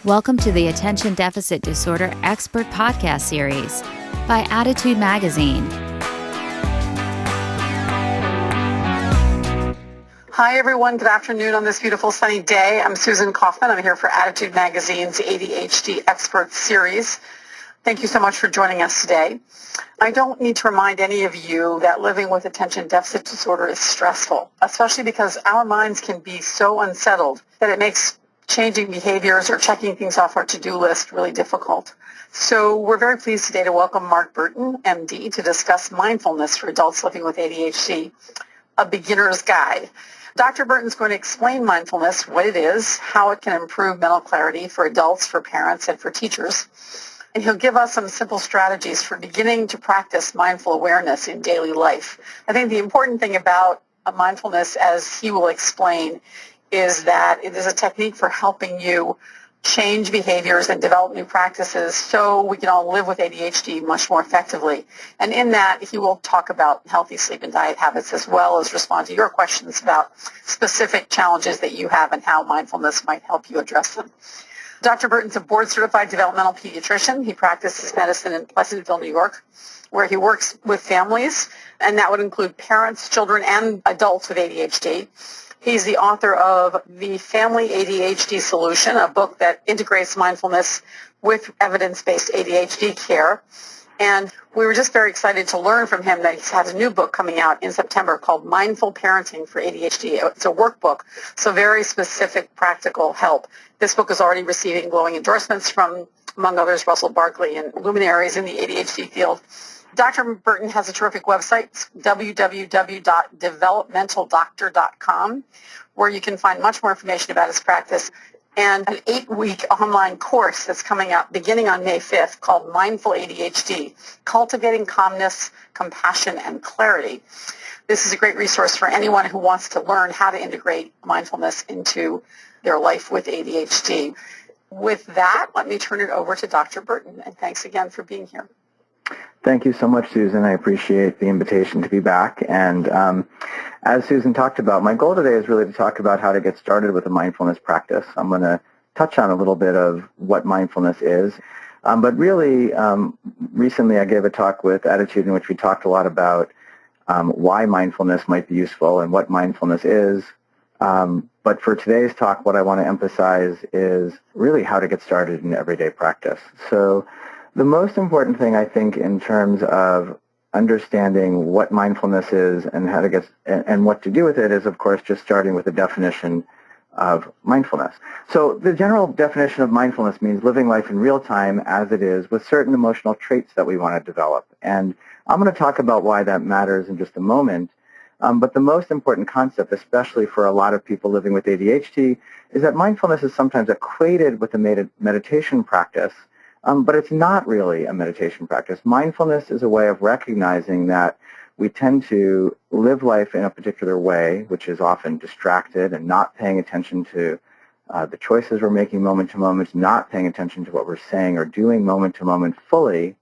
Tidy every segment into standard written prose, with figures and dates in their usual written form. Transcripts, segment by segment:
Welcome to the Attention Deficit Disorder Expert Podcast Series by Attitude Magazine. Hi, everyone. Good afternoon on this beautiful sunny day. I'm Susan Kaufman. I'm here for Attitude Magazine's ADHD Expert Series. Thank you so much for joining us today. I don't need to remind any of you that living with attention deficit disorder is stressful, especially because our minds can be so unsettled that it makes changing behaviors or checking things off our to-do list really difficult. So we're very pleased today to welcome Mark Bertin, MD, to discuss mindfulness for adults living with ADHD, a beginner's guide. Dr. Bertin's going to explain mindfulness, what it is, how it can improve mental clarity for adults, for parents, and for teachers. And he'll give us some simple strategies for beginning to practice mindful awareness in daily life. I think the important thing about mindfulness, as he will explain, is that it is a technique for helping you change behaviors and develop new practices so we can all live with ADHD much more effectively. And in that, he will talk about healthy sleep and diet habits as well as respond to your questions about specific challenges that you have and how mindfulness might help you address them. Dr. Bertin's a board-certified developmental pediatrician. He practices medicine in Pleasantville, New York, where he works with families, and that would include parents, children, and adults with ADHD. He's the author of The Family ADHD Solution, a book that integrates mindfulness with evidence-based ADHD care. And we were just very excited to learn from him that he has a new book coming out in September called Mindful Parenting for ADHD. It's a workbook, so very specific practical help. This book is already receiving glowing endorsements from, among others, Russell Barkley and luminaries in the ADHD field. Dr. Bertin has a terrific website, www.developmentaldoctor.com, where you can find much more information about his practice, and an 8-week online course that's coming out beginning on May 5th called Mindful ADHD, Cultivating Calmness, Compassion, and Clarity. This is a great resource for anyone who wants to learn how to integrate mindfulness into their life with ADHD. With that, let me turn it over to Dr. Bertin, and thanks again for being here. Thank you so much, Susan. I appreciate the invitation to be back. And as Susan talked about, my goal today is really to talk about how to get started with a mindfulness practice. I'm going to touch on a little bit of what mindfulness is. But really, recently I gave a talk with Attitude in which we talked a lot about why mindfulness might be useful and what mindfulness is. But for today's talk, what I want to emphasize is really how to get started in everyday practice. So the most important thing, I think, in terms of understanding what mindfulness is and how to get and what to do with it is, of course, just starting with a definition of mindfulness. So the general definition of mindfulness means living life in real time as it is with certain emotional traits that we want to develop. And I'm going to talk about why that matters in just a moment. But the most important concept, especially for a lot of people living with ADHD, is that mindfulness is sometimes equated with a meditation practice. But it's not really a meditation practice. Mindfulness is a way of recognizing that we tend to live life in a particular way, which is often distracted and not paying attention to the choices we're making moment to moment, not paying attention to what we're saying or doing moment to moment fully.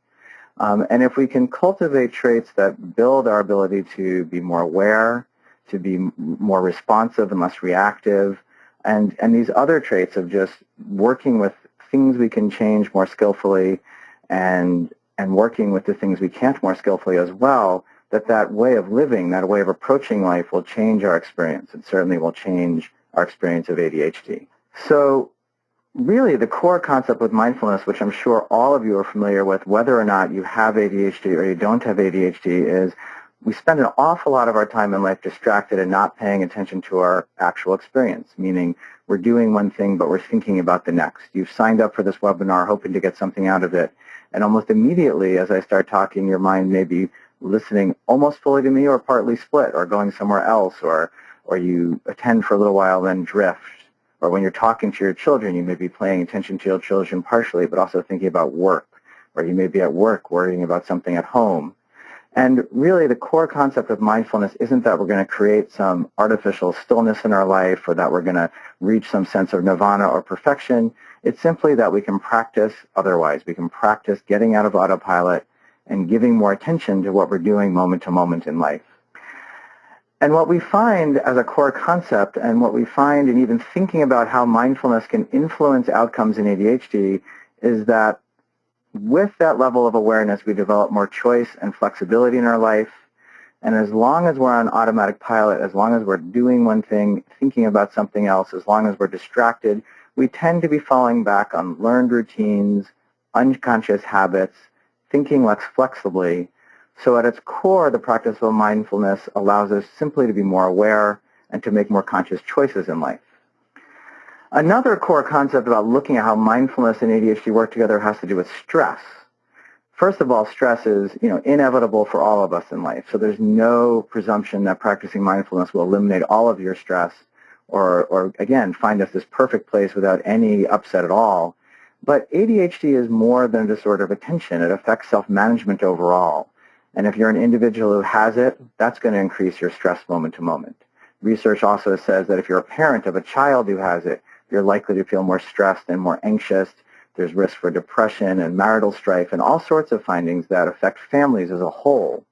And if we can cultivate traits that build our ability to be more aware, to be more responsive and less reactive, and these other traits of just working with things we can change more skillfully and working with the things we can't more skillfully as well, that way of living, that way of approaching life will change our experience. It certainly will change our experience of ADHD. So really the core concept with mindfulness, which I'm sure all of you are familiar with, whether or not you have ADHD or you don't have ADHD, is we spend an awful lot of our time in life distracted and not paying attention to our actual experience, meaning we're doing one thing, but we're thinking about the next. You've signed up for this webinar hoping to get something out of it, and almost immediately as I start talking, your mind may be listening almost fully to me or partly split or going somewhere else, or you attend for a little while, then drift. Or when you're talking to your children, you may be paying attention to your children partially, but also thinking about work, or you may be at work worrying about something at home. And really, the core concept of mindfulness isn't that we're going to create some artificial stillness in our life or that we're going to reach some sense of nirvana or perfection. It's simply that we can practice otherwise. We can practice getting out of autopilot and giving more attention to what we're doing moment to moment in life. And what we find as a core concept, and what we find in even thinking about how mindfulness can influence outcomes in ADHD, is that with that level of awareness, we develop more choice and flexibility in our life. And as long as we're on automatic pilot, as long as we're doing one thing, thinking about something else, as long as we're distracted, we tend to be falling back on learned routines, unconscious habits, thinking less flexibly. So at its core, the practice of mindfulness allows us simply to be more aware and to make more conscious choices in life. Another core concept about looking at how mindfulness and ADHD work together has to do with stress. First of all, stress is, inevitable for all of us in life. So there's no presumption that practicing mindfulness will eliminate all of your stress or again, find us this perfect place without any upset at all. But ADHD is more than a disorder of attention. It affects self-management overall. And if you're an individual who has it, that's going to increase your stress moment to moment. Research also says that if you're a parent of a child who has it, you're likely to feel more stressed and more anxious. There's risk for depression and marital strife and all sorts of findings that affect families as a whole.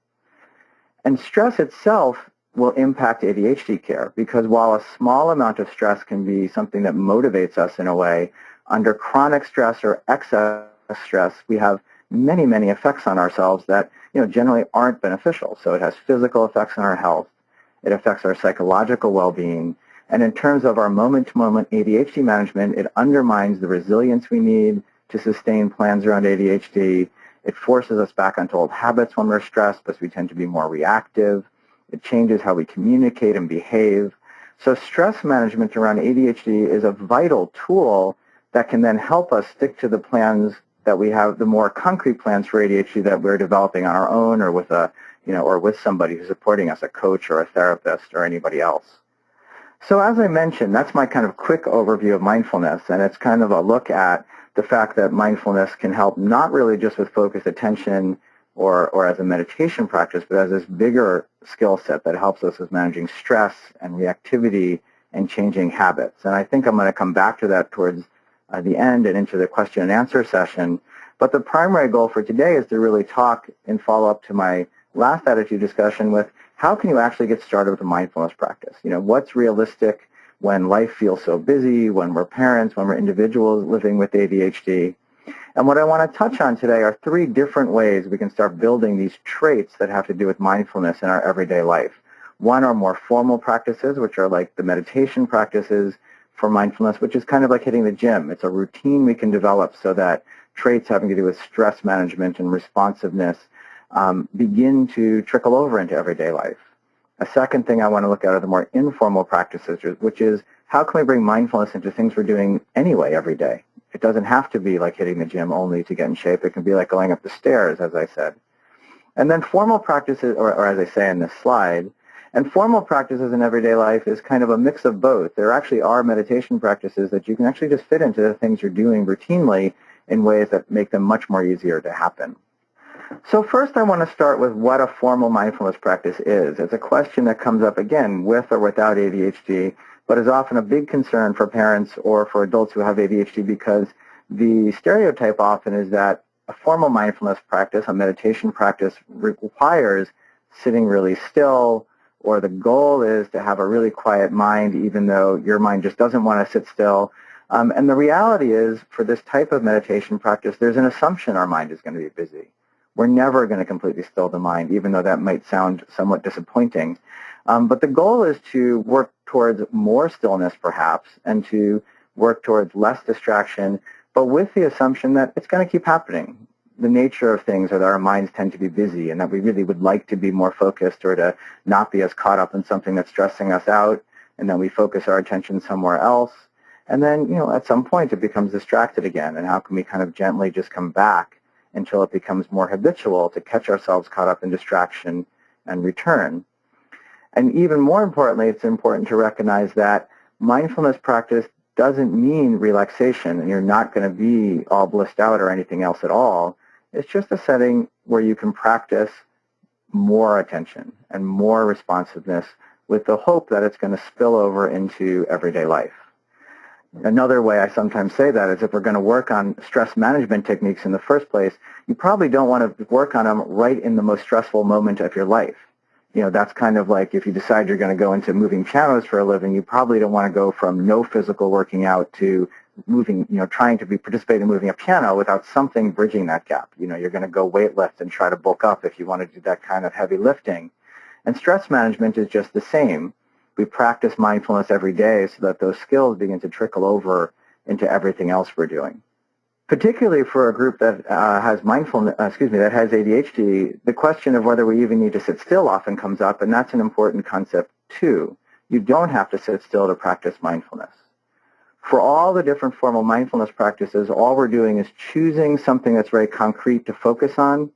And stress itself will impact ADHD care because while a small amount of stress can be something that motivates us in a way, under chronic stress or excess stress, we have many, many effects on ourselves that generally aren't beneficial. So it has physical effects on our health. It affects our psychological well-being. And in terms of our moment-to-moment ADHD management, it undermines the resilience we need to sustain plans around ADHD. It forces us back onto old habits when we're stressed because we tend to be more reactive. It changes how we communicate and behave. So stress management around ADHD is a vital tool that can then help us stick to the plans that we have, the more concrete plans for ADHD that we're developing on our own or with or with somebody who's supporting us, a coach or a therapist or anybody else. So as I mentioned, that's my kind of quick overview of mindfulness, and it's kind of a look at the fact that mindfulness can help not really just with focused attention or as a meditation practice, but as this bigger skill set that helps us with managing stress and reactivity and changing habits. And I think I'm going to come back to that towards the end and into the question and answer session. But the primary goal for today is to really talk and follow up to my last attitude discussion with how can you actually get started with a mindfulness practice? What's realistic when life feels so busy, when we're parents, when we're individuals living with ADHD? And what I want to touch on today are 3 different ways we can start building these traits that have to do with mindfulness in our everyday life. One are more formal practices, which are like the meditation practices for mindfulness, which is kind of like hitting the gym. It's a routine we can develop so that traits having to do with stress management and responsiveness begin to trickle over into everyday life. A second thing I want to look at are the more informal practices, which is how can we bring mindfulness into things we're doing anyway every day? It doesn't have to be like hitting the gym only to get in shape. It can be like going up the stairs, as I said. And then formal practices, or as I say in this slide, and formal practices in everyday life is kind of a mix of both. There actually are meditation practices that you can actually just fit into the things you're doing routinely in ways that make them much more easier to happen. So first I want to start with what a formal mindfulness practice is. It's a question that comes up again with or without ADHD, but is often a big concern for parents or for adults who have ADHD because the stereotype often is that a formal mindfulness practice, a meditation practice, requires sitting really still, or the goal is to have a really quiet mind even though your mind just doesn't want to sit still. And the reality is for this type of meditation practice, there's an assumption our mind is going to be busy. We're never going to completely still the mind, even though that might sound somewhat disappointing. But the goal is to work towards more stillness, perhaps, and to work towards less distraction, but with the assumption that it's going to keep happening. The nature of things are that our minds tend to be busy and that we really would like to be more focused or to not be as caught up in something that's stressing us out, and then we focus our attention somewhere else. And then, at some point it becomes distracted again, and how can we kind of gently just come back until it becomes more habitual to catch ourselves caught up in distraction and return. And even more importantly, it's important to recognize that mindfulness practice doesn't mean relaxation, and you're not going to be all blissed out or anything else at all. It's just a setting where you can practice more attention and more responsiveness with the hope that it's going to spill over into everyday life. Another way I sometimes say that is if we're going to work on stress management techniques in the first place, you probably don't want to work on them right in the most stressful moment of your life. That's kind of like if you decide you're going to go into moving pianos for a living, you probably don't want to go from no physical working out to moving, trying to participate in moving a piano without something bridging that gap. You're going to go weight lift and try to bulk up if you want to do that kind of heavy lifting. And stress management is just the same. We practice mindfulness every day so that those skills begin to trickle over into everything else we're doing. Particularly for a group that has that has ADHD, the question of whether we even need to sit still often comes up, and that's an important concept too. You don't have to sit still to practice mindfulness. For all the different formal mindfulness practices, all we're doing is choosing something that's very concrete to focus on,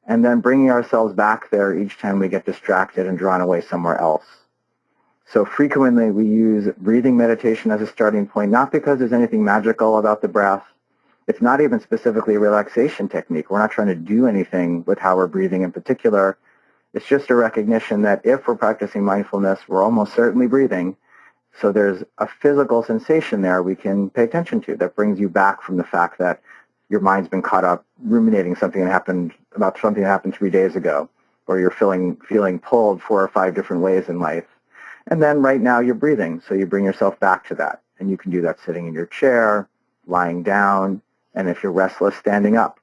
and then bringing ourselves back there each time we get distracted and drawn away somewhere else. So frequently we use breathing meditation as a starting point, not because there's anything magical about the breath. It's not even specifically a relaxation technique. We're not trying to do anything with how we're breathing in particular. It's just a recognition that if we're practicing mindfulness, we're almost certainly breathing. So there's a physical sensation there we can pay attention to that brings you back from the fact that your mind's been caught up ruminating something that happened 3 days ago, or you're feeling pulled 4 or 5 different ways in life. And then right now you're breathing, so you bring yourself back to that. And you can do that sitting in your chair, lying down, and if you're restless, standing up.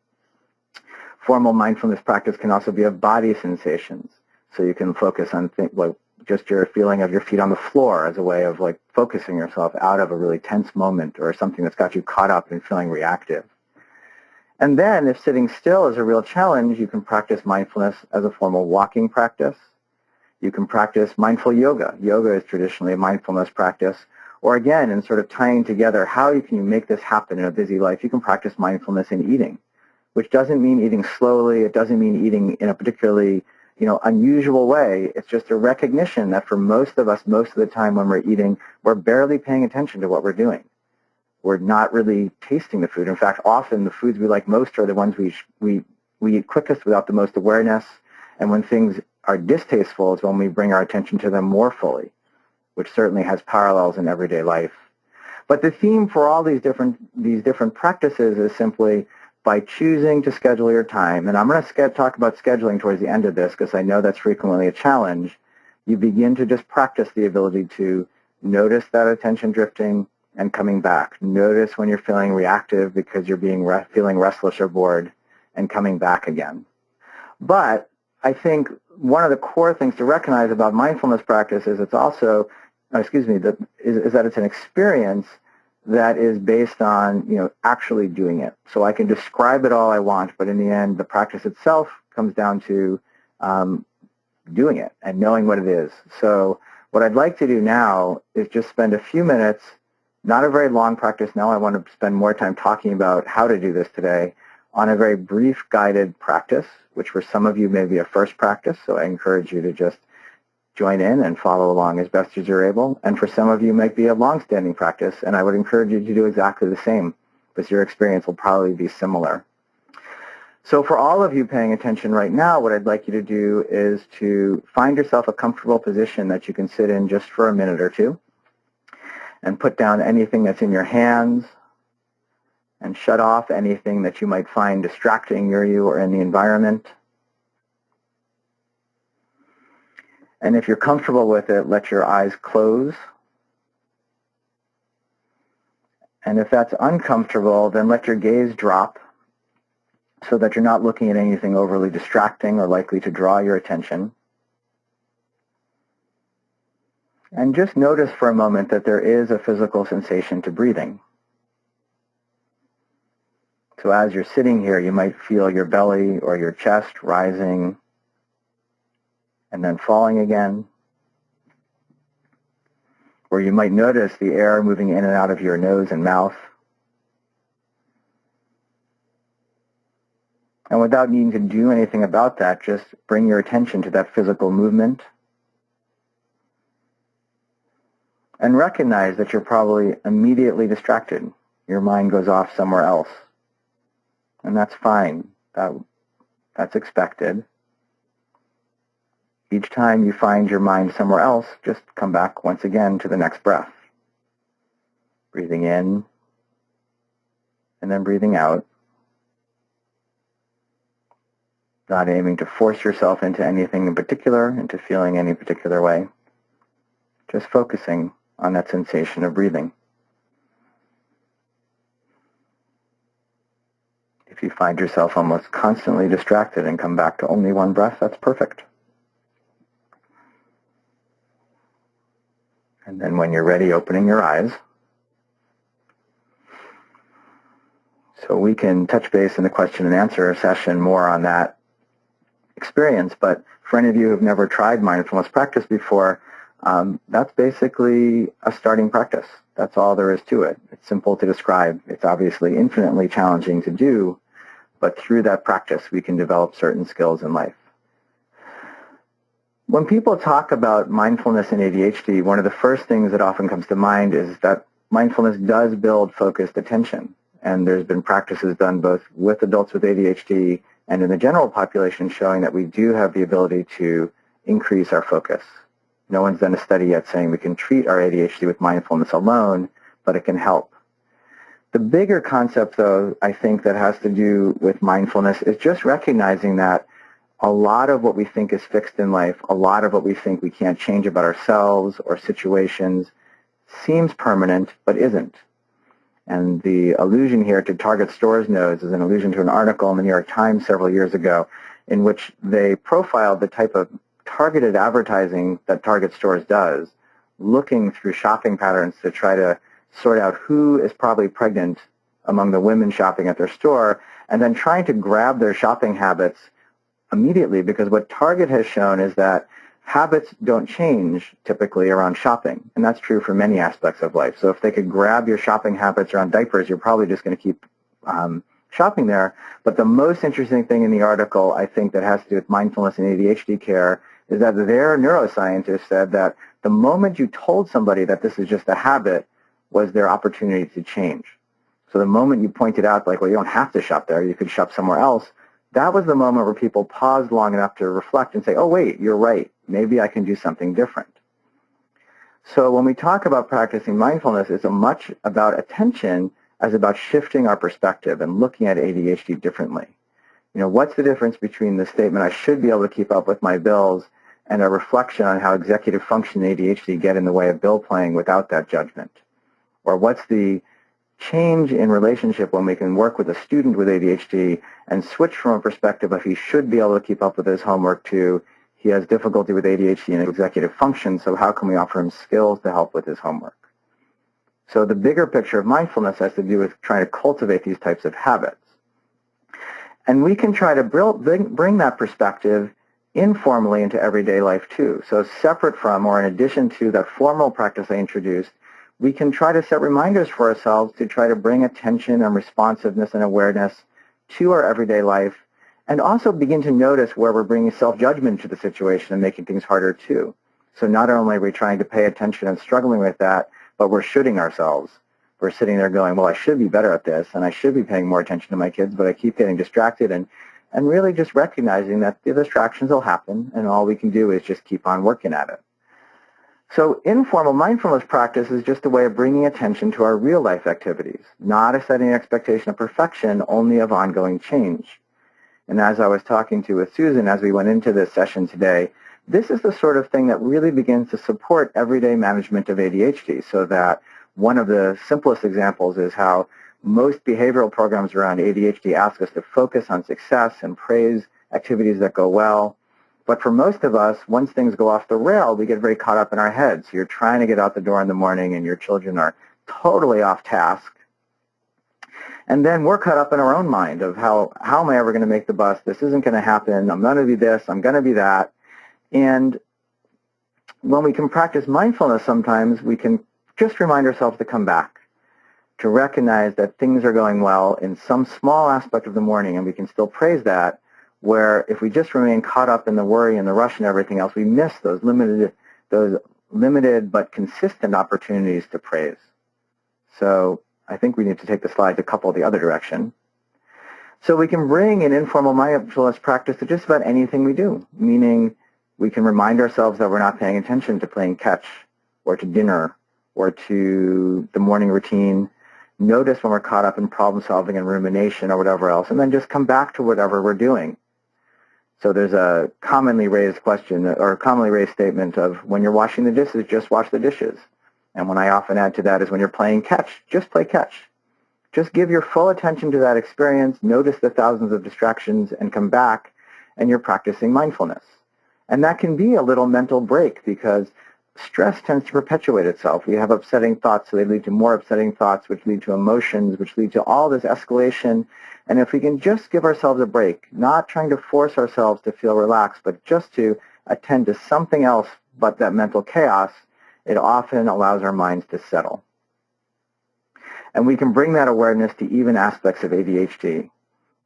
Formal mindfulness practice can also be of body sensations. So you can focus on just your feeling of your feet on the floor as a way of focusing yourself out of a really tense moment or something that's got you caught up and feeling reactive. And then if sitting still is a real challenge, you can practice mindfulness as a formal walking practice. You can practice mindful yoga. Yoga is traditionally a mindfulness practice. Or again, in sort of tying together how can you make this happen in a busy life, you can practice mindfulness in eating, which doesn't mean eating slowly. It doesn't mean eating in a particularly unusual way. It's just a recognition that for most of us, most of the time when we're eating, we're barely paying attention to what we're doing. We're not really tasting the food. In fact, often the foods we like most are the ones we eat quickest without the most awareness. And when things are distasteful is when we bring our attention to them more fully, which certainly has parallels in everyday life. But the theme for all these different practices is simply by choosing to schedule your time, and I'm going to talk about scheduling towards the end of this because I know that's frequently a challenge, you begin to just practice the ability to notice that attention drifting and coming back. Notice when you're feeling reactive because you're feeling restless or bored and coming back again. But I think one of the core things to recognize about mindfulness practice is it's also, is that it's an experience that is based on, actually doing it. So I can describe it all I want, but in the end, the practice itself comes down to doing it and knowing what it is. So what I'd like to do now is just spend a few minutes, not a very long practice. Now I want to spend more time talking about how to do this today on a very brief guided practice, which for some of you may be a first practice. So I encourage you to just join in and follow along as best as you're able. And for some of you, it might be a long-standing practice, and I would encourage you to do exactly the same because your experience will probably be similar. So for all of you paying attention right now, what I'd like you to do is to find yourself a comfortable position that you can sit in just for a minute or two and put down anything that's in your hands and shut off anything that you might find distracting near you or in the environment. And if you're comfortable with it, let your eyes close. And if that's uncomfortable, then let your gaze drop so that you're not looking at anything overly distracting or likely to draw your attention. And just notice for a moment that there is a physical sensation to breathing. So as you're sitting here, you might feel your belly or your chest rising and then falling again. Or you might notice the air moving in and out of your nose and mouth. And without needing to do anything about that, just bring your attention to that physical movement. And recognize that you're probably immediately distracted. Your mind goes off somewhere else. And that's fine. That's expected. Each time you find your mind somewhere else, just come back once again to the next breath. Breathing in and then breathing out. not aiming to force yourself into anything in particular, into feeling any particular way. Just focusing on that sensation of breathing. If you find yourself almost constantly distracted and come back to only one breath, that's perfect. And then when you're ready, opening your eyes. So we can touch base in the question and answer session more on that experience, but for any of you who've never tried mindfulness practice before, that's basically a starting practice. That's all there is to it. It's simple to describe. It's obviously infinitely challenging to do, but through that practice, we can develop certain skills in life. When people talk about mindfulness and ADHD, one of the first things that often comes to mind is that mindfulness does build focused attention. And there's been practices done both with adults with ADHD and in the general population showing that we do have the ability to increase our focus. No one's done a study yet saying we can treat our ADHD with mindfulness alone, but it can help. The bigger concept, though, I think that has to do with mindfulness is just recognizing that a lot of what we think is fixed in life, a lot of what we think we can't change about ourselves or situations seems permanent, but isn't. And the allusion here to Target Stores nodes is an allusion to an article in the New York Times several years ago in which they profiled the type of targeted advertising that Target Stores does, looking through shopping patterns to try to sort out who is probably pregnant among the women shopping at their store, and then trying to grab their shopping habits immediately, because what Target has shown is that habits don't change typically around shopping, and that's true for many aspects of life. So if they could grab your shopping habits around diapers, you're probably just going to keep shopping there. But the most interesting thing in the article, I think, that has to do with mindfulness and ADHD care is that their neuroscientists said that the moment you told somebody that this is just a habit was their opportunity to change. So the moment you pointed out, like, well, you don't have to shop there, you could shop somewhere else, that was the moment where people paused long enough to reflect and say, oh, wait, you're right. Maybe I can do something different. So when we talk about practicing mindfulness, it's as much about attention as about shifting our perspective and looking at ADHD differently. You know, what's the difference between the statement, I should be able to keep up with my bills, and a reflection on how executive function and ADHD get in the way of bill paying without that judgment? Or what's the change in relationship when we can work with a student with ADHD and switch from a perspective of he should be able to keep up with his homework to he has difficulty with ADHD and executive function, so how can we offer him skills to help with his homework? So the bigger picture of mindfulness has to do with trying to cultivate these types of habits. And we can try to bring that perspective informally into everyday life too. So separate from or in addition to that formal practice I introduced, we can try to set reminders for ourselves to try to bring attention and responsiveness and awareness to our everyday life, and also begin to notice where we're bringing self-judgment to the situation and making things harder too. So not only are we trying to pay attention and struggling with that, but we're shooting ourselves. We're sitting there going, well, I should be better at this, and I should be paying more attention to my kids, but I keep getting distracted, and really just recognizing that the distractions will happen, and all we can do is just keep on working at it. So informal mindfulness practice is just a way of bringing attention to our real-life activities, not a setting expectation of perfection, only of ongoing change. And as I was talking with Susan as we went into this session today, this is the sort of thing that really begins to support everyday management of ADHD, so that one of the simplest examples is how most behavioral programs around ADHD ask us to focus on success and praise activities that go well. But for most of us, once things go off the rail, we get very caught up in our heads. So you're trying to get out the door in the morning and your children are totally off task. And then we're caught up in our own mind of how am I ever going to make the bus? This isn't going to happen. I'm going to be this. I'm going to be that. And when we can practice mindfulness sometimes, we can just remind ourselves to come back, to recognize that things are going well in some small aspect of the morning, and we can still praise that, where if we just remain caught up in the worry and the rush and everything else, we miss those limited but consistent opportunities to praise. So I think we need to take the slide to couple the other direction. So we can bring an informal mindfulness practice to just about anything we do, meaning we can remind ourselves that we're not paying attention to playing catch or to dinner or to the morning routine. Notice when we're caught up in problem solving and rumination or whatever else, and then just come back to whatever we're doing. So there's a commonly raised question or a commonly raised statement of when you're washing the dishes, just wash the dishes. And what I often add to that is when you're playing catch, just play catch. Just give your full attention to that experience, notice the thousands of distractions, and come back, and you're practicing mindfulness. And that can be a little mental break because stress tends to perpetuate itself. We have upsetting thoughts, so they lead to more upsetting thoughts, which lead to emotions, which lead to all this escalation. And if we can just give ourselves a break, not trying to force ourselves to feel relaxed, but just to attend to something else but that mental chaos, it often allows our minds to settle. And we can bring that awareness to even aspects of ADHD,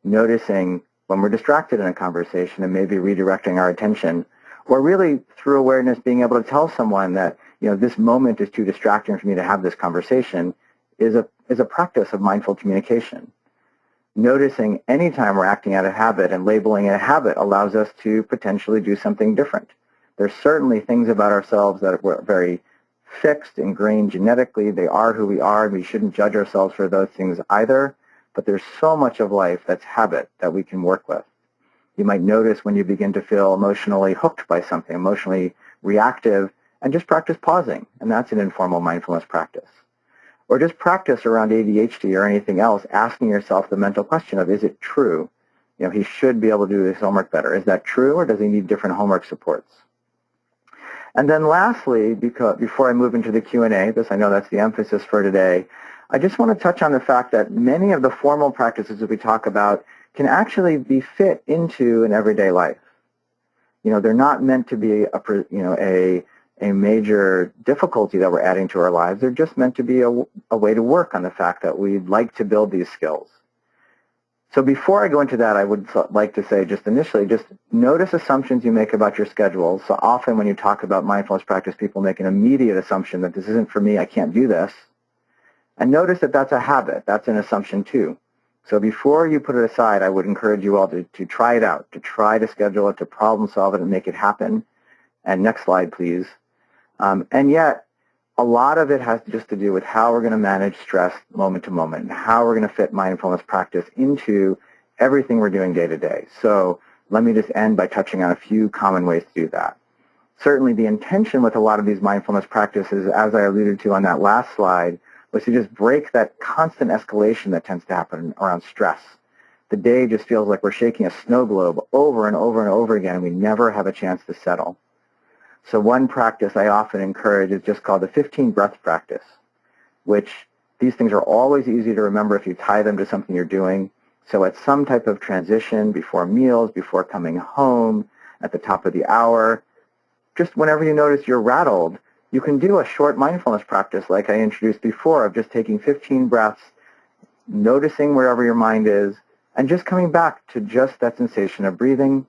noticing when we're distracted in a conversation and maybe redirecting our attention, or really through awareness being able to tell someone that, this moment is too distracting for me to have this conversation is a practice of mindful communication. Noticing anytime we're acting out of habit and labeling it a habit allows us to potentially do something different. There's certainly things about ourselves that we're very fixed, ingrained genetically. They are who we are, and we shouldn't judge ourselves for those things either. But there's so much of life that's habit that we can work with. You might notice when you begin to feel emotionally hooked by something, emotionally reactive, and just practice pausing. And that's an informal mindfulness practice. Or just practice around ADHD or anything else, asking yourself the mental question of, is it true? He should be able to do his homework better. Is that true, or does he need different homework supports? And then lastly, before I move into the Q&A, because I know that's the emphasis for today, I just want to touch on the fact that many of the formal practices that we talk about can actually be fit into an everyday life. They're not meant to be a major difficulty that we're adding to our lives. They're just meant to be a way to work on the fact that we'd like to build these skills. So before I go into that, I would like to say just initially, just notice assumptions you make about your schedule. So often when you talk about mindfulness practice, people make an immediate assumption that this isn't for me, I can't do this. And notice that that's a habit. That's an assumption too. So before you put it aside, I would encourage you all to try it out, to try to schedule it, to problem solve it and make it happen. And next slide, please. And yet, a lot of it has just to do with how we're going to manage stress moment to moment and how we're going to fit mindfulness practice into everything we're doing day to day. So let me just end by touching on a few common ways to do that. Certainly the intention with a lot of these mindfulness practices, as I alluded to on that last slide, was to just break that constant escalation that tends to happen around stress. The day just feels like we're shaking a snow globe over and over and over again, and we never have a chance to settle. So one practice I often encourage is just called the 15 breath practice, which these things are always easy to remember if you tie them to something you're doing. So at some type of transition, before meals, before coming home, at the top of the hour, just whenever you notice you're rattled, you can do a short mindfulness practice like I introduced before of just taking 15 breaths, noticing wherever your mind is, and just coming back to just that sensation of breathing,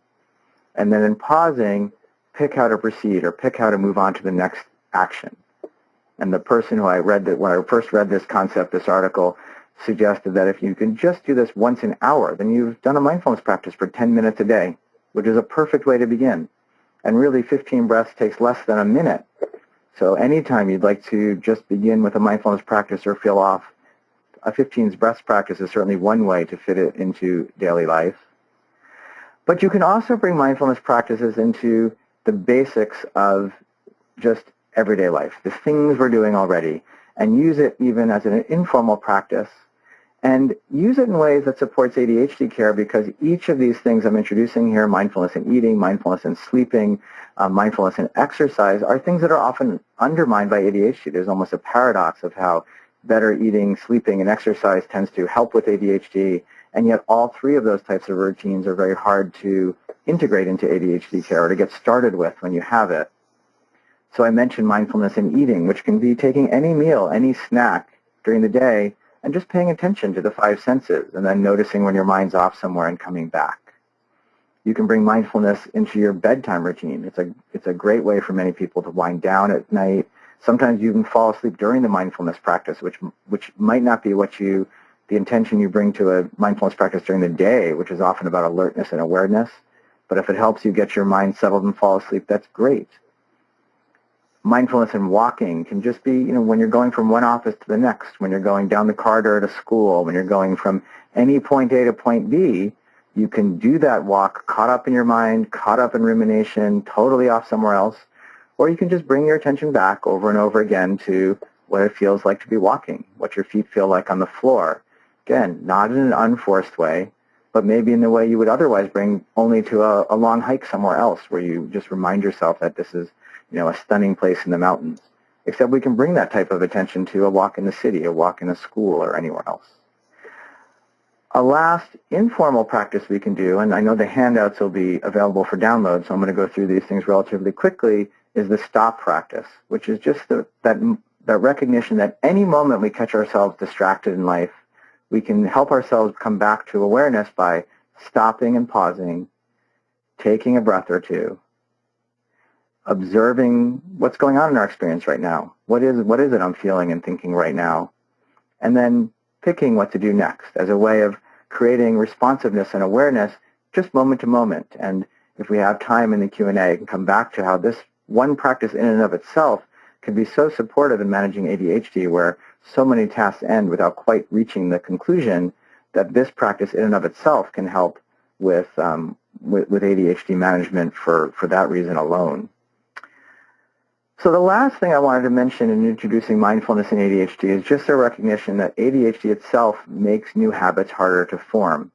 and then in pausing, pick how to proceed or pick how to move on to the next action. And the person who when I first read this concept, this article, suggested that if you can just do this once an hour, then you've done a mindfulness practice for 10 minutes a day, which is a perfect way to begin. And really 15 breaths takes less than a minute. So anytime you'd like to just begin with a mindfulness practice or feel off, a 15 breaths practice is certainly one way to fit it into daily life. But you can also bring mindfulness practices into the basics of just everyday life, the things we're doing already, and use it even as an informal practice, and use it in ways that supports ADHD care, because each of these things I'm introducing here, mindfulness in eating, mindfulness in sleeping, mindfulness in exercise, are things that are often undermined by ADHD. There's almost a paradox of how better eating, sleeping, and exercise tends to help with ADHD, and yet all three of those types of routines are very hard to integrate into ADHD care or to get started with when you have it. So I mentioned mindfulness in eating, which can be taking any meal, any snack during the day, and just paying attention to the five senses, and then noticing when your mind's off somewhere and coming back. You can bring mindfulness into your bedtime routine. It's a great way for many people to wind down at night. Sometimes you can fall asleep during the mindfulness practice, which might not be the intention you bring to a mindfulness practice during the day, which is often about alertness and awareness. But if it helps you get your mind settled and fall asleep, that's great. Mindfulness in walking can just be, when you're going from one office to the next, when you're going down the corridor to school, when you're going from any point A to point B, You can do that walk caught up in your mind, caught up in rumination, totally off somewhere else, or you can just bring your attention back over and over again to what it feels like to be walking, what your feet feel like on the floor. Again, not in an unforced way, but maybe in the way you would otherwise bring only to a long hike somewhere else where you just remind yourself that this is, a stunning place in the mountains. Except we can bring that type of attention to a walk in the city, a walk in a school, or anywhere else. A last informal practice we can do, and I know the handouts will be available for download, so I'm going to go through these things relatively quickly, is the stop practice, which is just that recognition that any moment we catch ourselves distracted in life, we can help ourselves come back to awareness by stopping and pausing, taking a breath or two, observing what's going on in our experience right now. What is it I'm feeling and thinking right now? And then picking what to do next as a way of creating responsiveness and awareness just moment to moment. And if we have time in the Q&A, I can come back to how this one practice in and of itself can be so supportive in managing ADHD, where so many tasks end without quite reaching the conclusion, that this practice in and of itself can help with ADHD management for that reason alone. So the last thing I wanted to mention in introducing mindfulness in ADHD is just a recognition that ADHD itself makes new habits harder to form.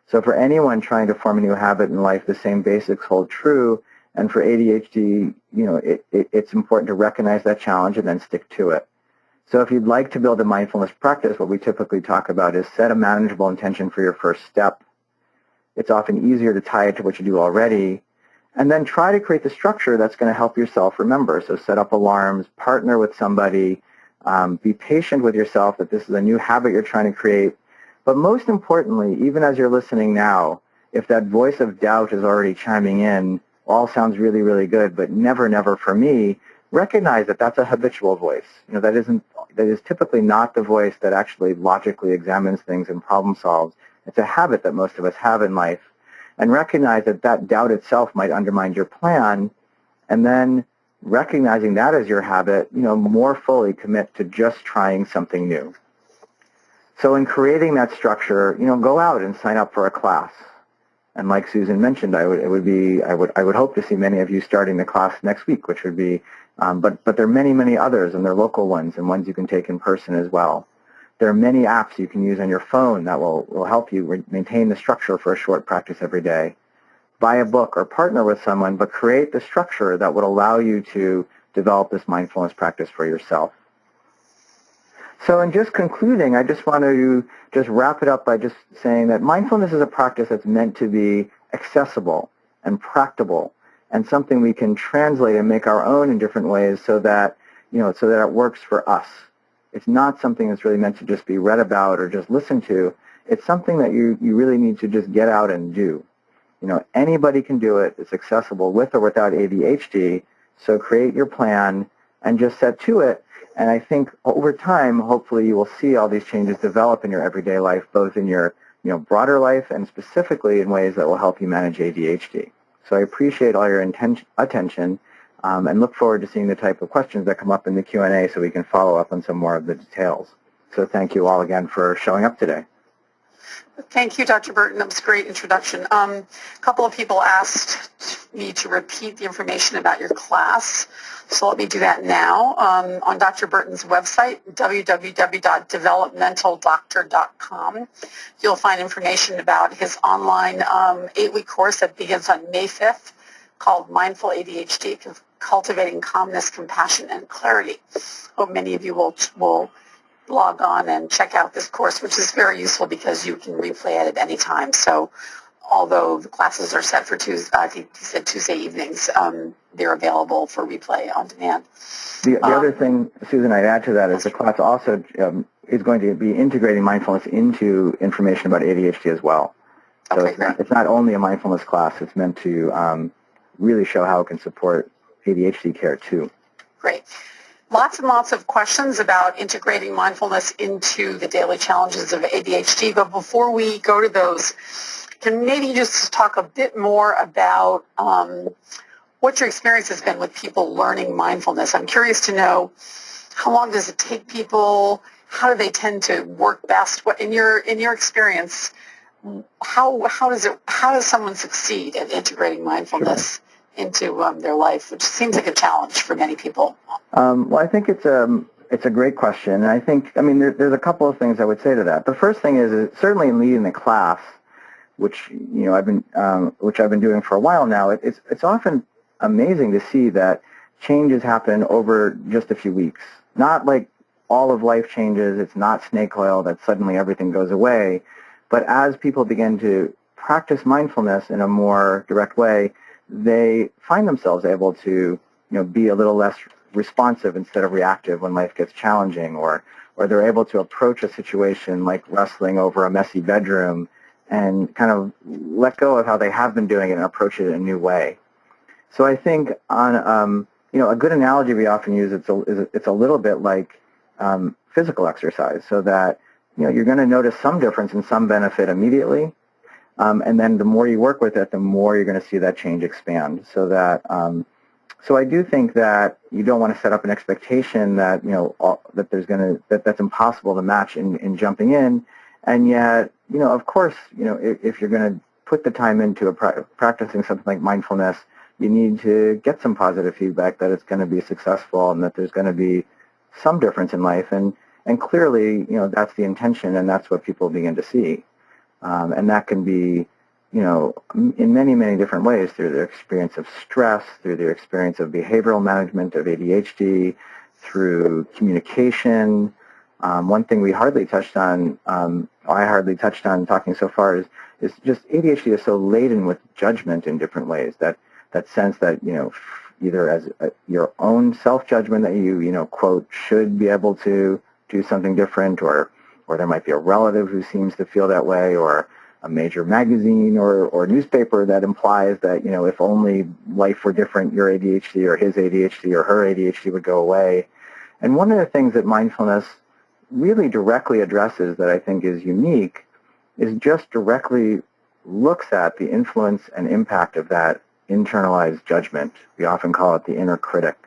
So for anyone trying to form a new habit in life, the same basics hold true. And for ADHD, it's important to recognize that challenge and then stick to it. So if you'd like to build a mindfulness practice, what we typically talk about is set a manageable intention for your first step. It's often easier to tie it to what you do already. And then try to create the structure that's going to help yourself remember. So set up alarms, partner with somebody, be patient with yourself that this is a new habit you're trying to create. But most importantly, even as you're listening now, if that voice of doubt is already chiming in, all sounds really, really good, but never, never for me, recognize that that's a habitual voice. That is typically not the voice that actually logically examines things and problem solves. It's a habit that most of us have in life. And recognize that that doubt itself might undermine your plan, and then recognizing that as your habit, more fully commit to just trying something new. So in creating that structure, go out and sign up for a class. And like Susan mentioned, I would hope to see many of you starting the class next week, which would be, but there are many, many others, and they're local ones and ones you can take in person as well. There are many apps you can use on your phone that will help you maintain the structure for a short practice every day. Buy a book or partner with someone, but create the structure that would allow you to develop this mindfulness practice for yourself. So in just concluding, I just want to just wrap it up by just saying that mindfulness is a practice that's meant to be accessible and practical and something we can translate and make our own in different ways so that it works for us. It's not something that's really meant to just be read about or just listened to. It's something that you really need to just get out and do. Anybody can do it. It's accessible with or without ADHD. So create your plan and just set to it. And I think over time, hopefully you will see all these changes develop in your everyday life, both in your broader life and specifically in ways that will help you manage ADHD. So I appreciate all your attention. And look forward to seeing the type of questions that come up in the Q&A so we can follow up on some more of the details. So thank you all again for showing up today. Thank you, Dr. Bertin. That was a great introduction. A couple of people asked me to repeat the information about your class, so let me do that now. On Dr. Bertin's website, www.developmentaldoctor.com, you'll find information about his online 8-week course that begins on May 5th called Mindful ADHD, Cultivating Calmness, Compassion, and Clarity. Hope many of you will log on and check out this course, which is very useful because you can replay it at any time. So although the classes are set for Tuesday, I think he said Tuesday evenings, they're available for replay on demand. The other thing, Susan, I'd add to that is the class also is going to be integrating mindfulness into information about ADHD as well. So Okay, it's not only a mindfulness class, it's meant to really show how it can support ADHD care too. Great. Lots and lots of questions about integrating mindfulness into the daily challenges of ADHD. But before we go to those, can maybe just talk a bit more about what your experience has been with people learning mindfulness? I'm curious to know, how long does it take people? How do they tend to work best? What in your experience, how does someone succeed at integrating mindfulness into their life, which seems like a challenge for many people? Well, I think it's a great question, and I think there's a couple of things I would say to that. The first thing is certainly in leading the class, which I've been doing for a while now. It's often amazing to see that changes happen over just a few weeks. Not like all of life changes. It's not snake oil that suddenly everything goes away. But as people begin to practice mindfulness in a more direct way, they find themselves able to be a little less responsive instead of reactive when life gets challenging, or they're able to approach a situation like wrestling over a messy bedroom and kind of let go of how they have been doing it and approach it in a new way. So I think on a good analogy we often use it's a little bit like physical exercise, so that you're going to notice some difference and some benefit immediately, and then the more you work with it, the more you're going to see that change expand. So that so I do think that you don't want to set up an expectation that that's impossible to match in jumping in, and yet of course if you're going to put the time into practicing something like mindfulness, you need to get some positive feedback that it's going to be successful and that there's going to be some difference in life, and clearly that's the intention, and that's what people begin to see, and that can be in many, many different ways, through their experience of stress, through their experience of behavioral management of ADHD, through communication. One thing we hardly touched on, I hardly touched on talking so far, is just ADHD is so laden with judgment in different ways, that sense that, either as your own self-judgment that you quote, should be able to do something different, or there might be a relative who seems to feel that way, or a major magazine or newspaper that implies that, if only life were different, your ADHD or his ADHD or her ADHD would go away. And one of the things that mindfulness really directly addresses that I think is unique is just directly looks at the influence and impact of that internalized judgment. We often call it the inner critic.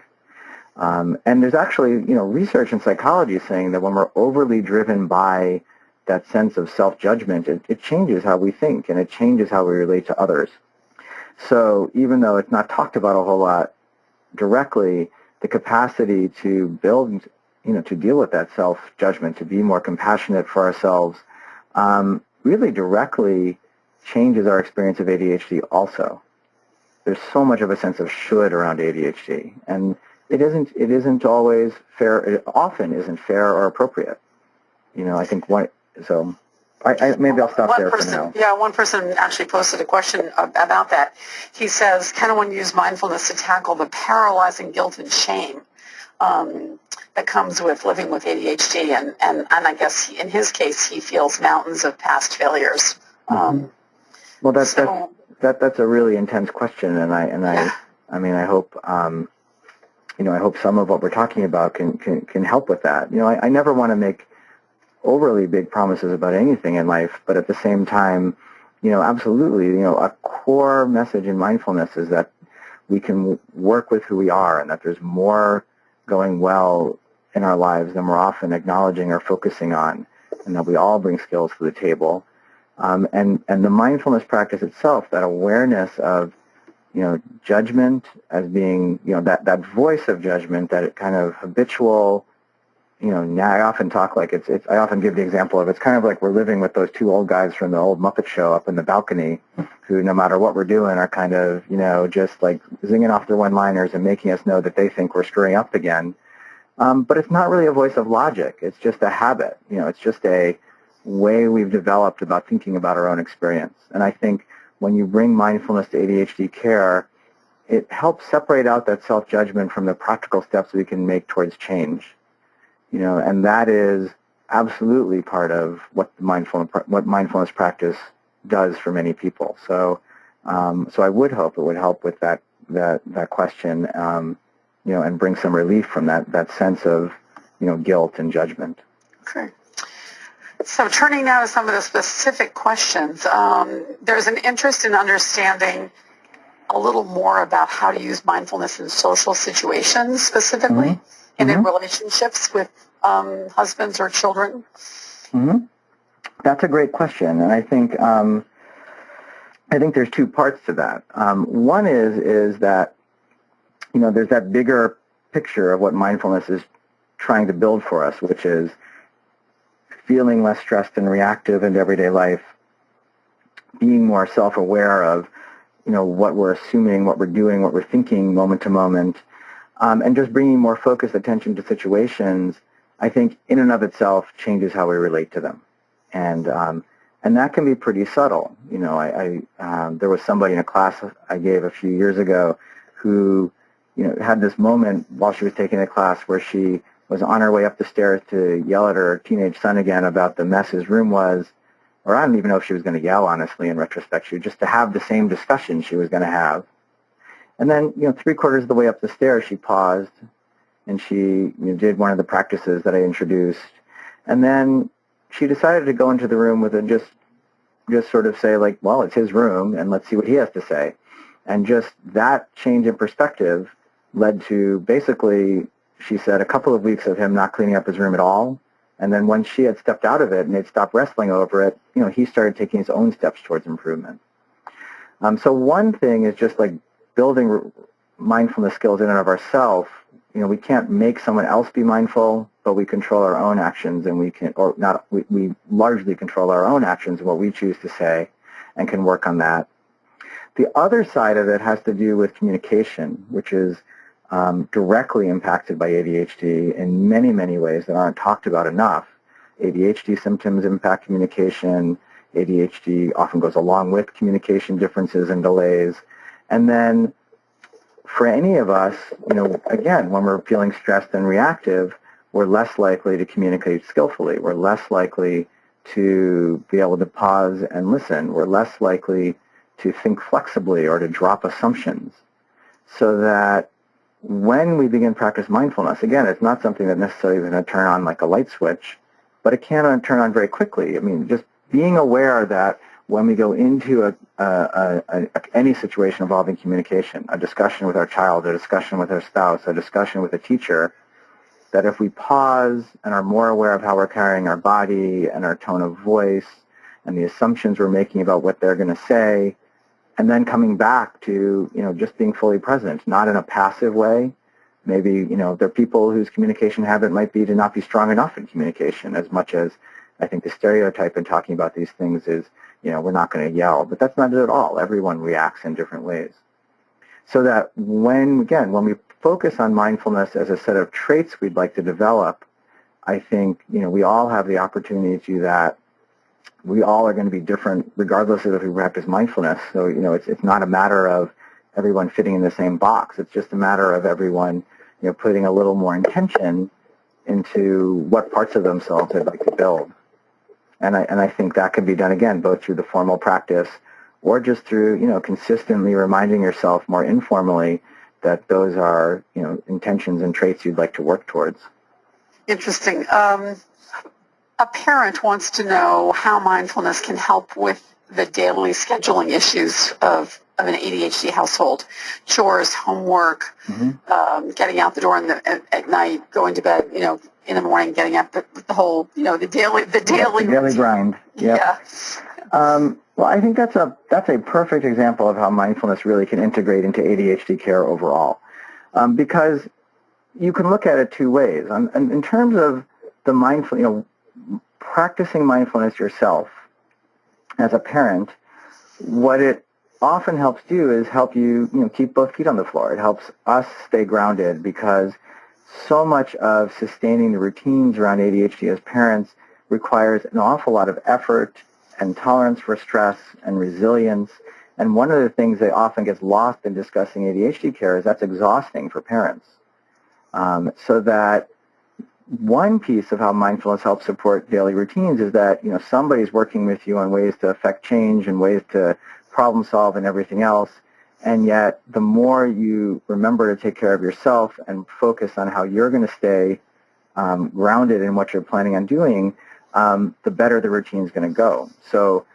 And there's actually, research in psychology saying that when we're overly driven by that sense of self-judgment, it changes how we think, and it changes how we relate to others. So even though it's not talked about a whole lot directly, the capacity to build, to deal with that self-judgment, to be more compassionate for ourselves, really directly changes our experience of ADHD also. There's so much of a sense of should around ADHD, and it isn't always fair. It often isn't fair or appropriate. I think maybe I'll stop there for now. Yeah, one person actually posted a question about that. He says, can one use mindfulness to tackle the paralyzing guilt and shame that comes with living with ADHD? And I guess in his case, he feels mountains of past failures. Well, that's a really intense question, and I hope I hope some of what we're talking about can help with that. I never want to make overly big promises about anything in life, but at the same time, absolutely, a core message in mindfulness is that we can work with who we are, and that there's more going well in our lives than we're often acknowledging or focusing on, and that we all bring skills to the table. And the mindfulness practice itself, that awareness of, judgment as being, that voice of judgment, that kind of habitual, now I often talk like I often give the example of, it's kind of like we're living with those two old guys from the old Muppet Show up in the balcony, who no matter what we're doing are kind of, just like zinging off their one-liners and making us know that they think we're screwing up again. But it's not really a voice of logic. It's just a habit. It's just a way we've developed about thinking about our own experience. And I think when you bring mindfulness to ADHD care, it helps separate out that self-judgment from the practical steps we can make towards change. And that is absolutely part of what mindfulness practice does for many people. So I would hope it would help with that question, and bring some relief from that sense of, guilt and judgment. Okay. So turning now to some of the specific questions, there's an interest in understanding a little more about how to use mindfulness in social situations, specifically, and in relationships with husbands or children. That's a great question, and I think there's two parts to that. One is that there's that bigger picture of what mindfulness is trying to build for us, which is feeling less stressed and reactive in everyday life, being more self-aware of what we're assuming, what we're doing, what we're thinking moment to moment, and just bringing more focused attention to situations, I think in and of itself changes how we relate to them. And that can be pretty subtle. There was somebody in a class I gave a few years ago who had this moment while she was taking a class where she was on her way up the stairs to yell at her teenage son again about the mess his room was, or I don't even know if she was going to yell, honestly, in retrospect. She was just to have the same discussion she was going to have. And then, three-quarters of the way up the stairs, she paused, and she did one of the practices that I introduced. And then she decided to go into the room with a just sort of say, like, well, it's his room, and let's see what he has to say. And just that change in perspective led to, basically, she said, a couple of weeks of him not cleaning up his room at all. And then when she had stepped out of it and they'd stopped wrestling over it, he started taking his own steps towards improvement. So one thing is just like building mindfulness skills in and of ourselves. We can't make someone else be mindful, but we control our own actions, and we largely control our own actions and what we choose to say, and can work on that. The other side of it has to do with communication, which is directly impacted by ADHD in many, many ways that aren't talked about enough. ADHD symptoms impact communication. ADHD often goes along with communication differences and delays. And then for any of us, again, when we're feeling stressed and reactive, we're less likely to communicate skillfully. We're less likely to be able to pause and listen. We're less likely to think flexibly or to drop assumptions. So that when we begin practice mindfulness, again, it's not something that necessarily is going to turn on like a light switch, but it can turn on very quickly. I mean, just being aware that when we go into any situation involving communication, a discussion with our child, a discussion with our spouse, a discussion with a teacher, that if we pause and are more aware of how we're carrying our body and our tone of voice and the assumptions we're making about what they're going to say, and then coming back to, just being fully present, not in a passive way. Maybe, there are people whose communication habit might be to not be strong enough in communication, as much as I think the stereotype in talking about these things is, we're not going to yell. But that's not it at all. Everyone reacts in different ways. So that when we focus on mindfulness as a set of traits we'd like to develop, I think, we all have the opportunity to do that. We all are going to be different regardless of if we practice mindfulness. So, it's not a matter of everyone fitting in the same box. It's just a matter of everyone, putting a little more intention into what parts of themselves they'd like to build. And I think that can be done, again, both through the formal practice or just through, consistently reminding yourself more informally that those are, intentions and traits you'd like to work towards. Interesting. A parent wants to know how mindfulness can help with the daily scheduling issues of an ADHD household. Chores, homework, getting out the door at night, going to bed, in the morning, getting up, the whole, the daily grind. Yep. Yeah. Well, I think that's a perfect example of how mindfulness really can integrate into ADHD care overall, because you can look at it two ways. In terms of the mindful, practicing mindfulness yourself as a parent, what it often helps do is help you, keep both feet on the floor. It helps us stay grounded, because so much of sustaining the routines around ADHD as parents requires an awful lot of effort and tolerance for stress and resilience. And one of the things that often gets lost in discussing ADHD care is that's exhausting for parents. So that one piece of how mindfulness helps support daily routines is that, somebody's working with you on ways to affect change and ways to problem solve and everything else. And yet, the more you remember to take care of yourself and focus on how you're going to stay grounded in what you're planning on doing, the better the routine is going to go. So,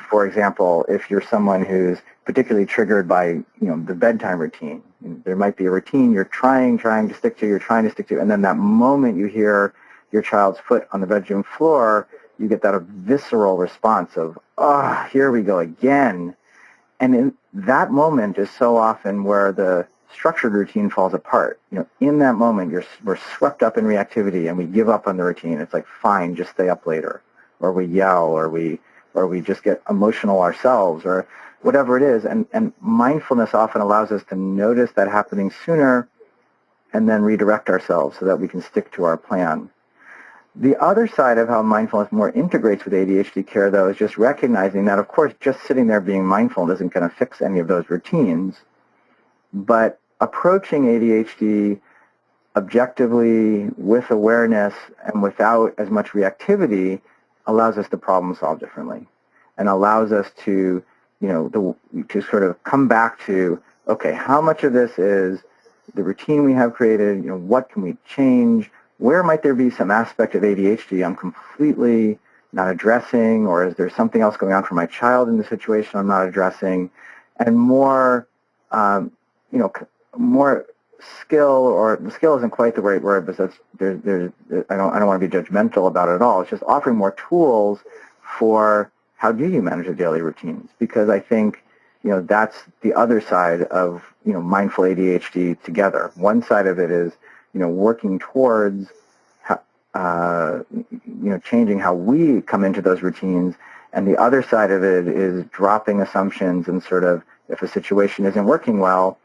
for example, if you're someone who's particularly triggered by, the bedtime routine, there might be a routine you're trying to stick to, and then that moment you hear your child's foot on the bedroom floor, you get that visceral response of, oh, here we go again. And in that moment is so often where the structured routine falls apart. In that moment, we're swept up in reactivity and we give up on the routine. It's like, fine, just stay up later. Or we yell, or we just get emotional ourselves, or whatever it is. And mindfulness often allows us to notice that happening sooner and then redirect ourselves so that we can stick to our plan. The other side of how mindfulness more integrates with ADHD care, though, is just recognizing that, of course, just sitting there being mindful isn't going to fix any of those routines. But approaching ADHD objectively, with awareness, and without as much reactivity allows us to problem solve differently, and allows us to, to sort of come back to, okay, how much of this is the routine we have created? What can we change? Where might there be some aspect of ADHD I'm completely not addressing, or is there something else going on for my child in the situation I'm not addressing? And more, more skill, or the skill isn't quite the right word, but that's, I don't want to be judgmental about it at all. It's just offering more tools for how do you manage your daily routines, because I think that's the other side of mindful ADHD together. One side of it is working towards changing how we come into those routines, and the other side of it is dropping assumptions and sort of, if a situation isn't working well,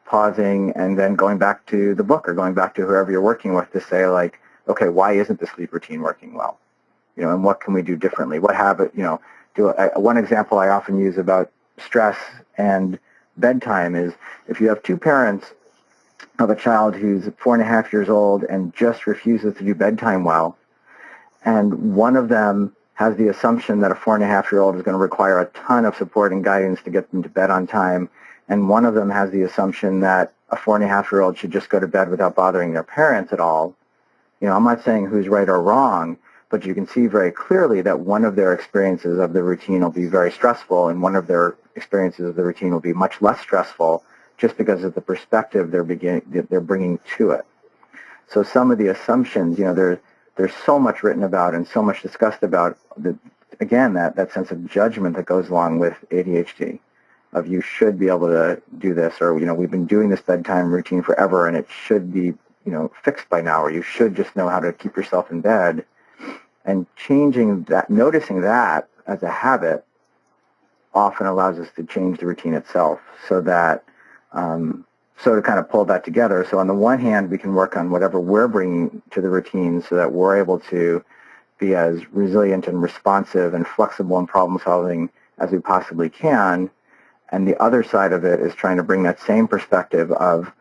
pausing and then going back to the book or going back to whoever you're working with to say, like, okay, why isn't the sleep routine working well? And what can we do differently? What habit, one example I often use about stress and bedtime is, if you have two parents of a child who's 4.5 years old and just refuses to do bedtime well, and one of them has the assumption that a 4.5-year-old is going to require a ton of support and guidance to get them to bed on time, and one of them has the assumption that a 4.5-year-old should just go to bed without bothering their parents at all. I'm not saying who's right or wrong, but you can see very clearly that one of their experiences of the routine will be very stressful, and one of their experiences of the routine will be much less stressful, just because of the perspective they're bringing to it. So some of the assumptions, there's so much written about and so much discussed about, that sense of judgment that goes along with ADHD, of you should be able to do this, or, we've been doing this bedtime routine forever and it should be, fixed by now, or you should just know how to keep yourself in bed. And changing that, noticing that as a habit often allows us to change the routine itself, so that so to kind of pull that together. So on the one hand, we can work on whatever we're bringing to the routine so that we're able to be as resilient and responsive and flexible and problem-solving as we possibly can. And the other side of it is trying to bring that same perspective of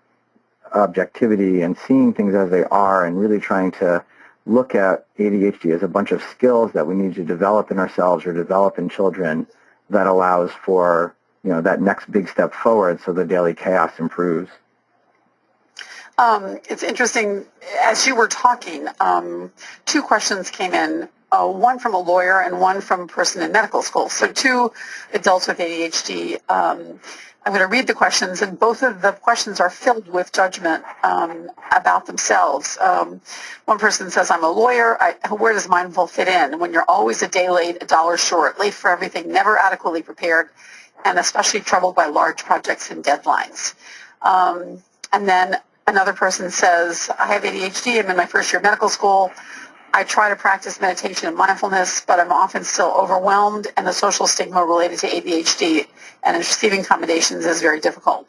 objectivity and seeing things as they are, and really trying to look at ADHD as a bunch of skills that we need to develop in ourselves or develop in children that allows for that next big step forward, so the daily chaos improves. It's interesting, as you were talking, two questions came in, one from a lawyer and one from a person in medical school. So two adults with ADHD. I'm going to read the questions, and both of the questions are filled with judgment about themselves. One person says, I'm a lawyer. Where does mindful fit in? When you're always a day late, $1 short, late for everything, never adequately prepared, and especially troubled by large projects and deadlines. And then another person says, I have ADHD. I'm in my first year of medical school. I try to practice meditation and mindfulness, but I'm often still overwhelmed, and the social stigma related to ADHD and receiving accommodations is very difficult.